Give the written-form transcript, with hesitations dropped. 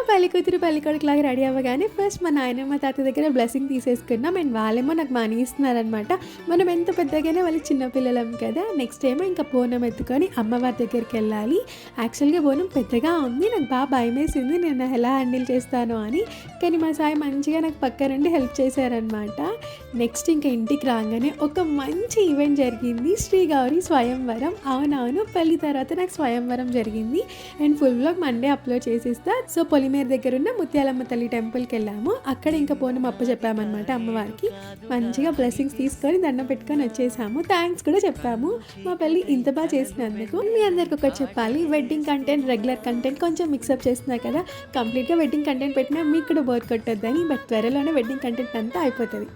పెళ్ళికూతురు పెళ్ళికొడుకులాగా రెడీ అవ్వగానే ఫస్ట్ మా నాయనమ్మ తాత దగ్గర బ్లెస్సింగ్ తీసేసుకున్నాం. అండ్ వాళ్ళేమో నాకు మనీ ఇస్తున్నారనమాట. మనం ఎంత పెద్దగానే వాళ్ళు చిన్నపిల్లలం కదా. నెక్స్ట్ ఏమో ఇంకా బోనం ఎత్తుకొని అమ్మవారి దగ్గరికి వెళ్ళాలి. యాక్చువల్గా బోనం పెద్దగా ఉంది. నాకు బాగా భయం వేసింది నేను ఎలా హ్యాండిల్ చేస్తాను అని. కానీ మా సాయి మంచిగా నాకు పక్క నుండి హెల్ప్ చేశారనమాట. నెక్స్ట్ ఇంకా ఇంటికి రాగానే ఒక మంచి ఈవెంట్ జరిగింది. శ్రీ గౌరీ స్వయంవరం. అవునవును, పెళ్ళి తర్వాత నాకు స్వయంవరం జరిగింది. And full vlog Monday upload చేసేస్తా. సో పొలిమేర దగ్గర ఉన్న ముత్యాలమ్మ తల్లి టెంపుల్కి వెళ్ళాము. అక్కడ ఇంకా బోనం అప్ప చెప్పామన్నమాట అమ్మవారికి. మంచిగా బ్లెస్సింగ్స్ తీసుకొని దండం పెట్టుకొని వచ్చేసాము. థ్యాంక్స్ కూడా చెప్పాము మా పెళ్ళి ఇంత బాగా చేసినందుకు. మీ అందరికి ఒకటి చెప్పాలి, వెడ్డింగ్ కంటెంట్ రెగ్యులర్ కంటెంట్ కొంచెం మిక్సప్ చేస్తున్నా కదా. కంప్లీట్గా వెడ్డింగ్ కంటెంట్ పెట్టినా మీకు కూడా బోర్ కొట్టొద్దని. బట్ త్వరలోనే వెడ్డింగ్ కంటెంట్ అంతా అయిపోతుంది.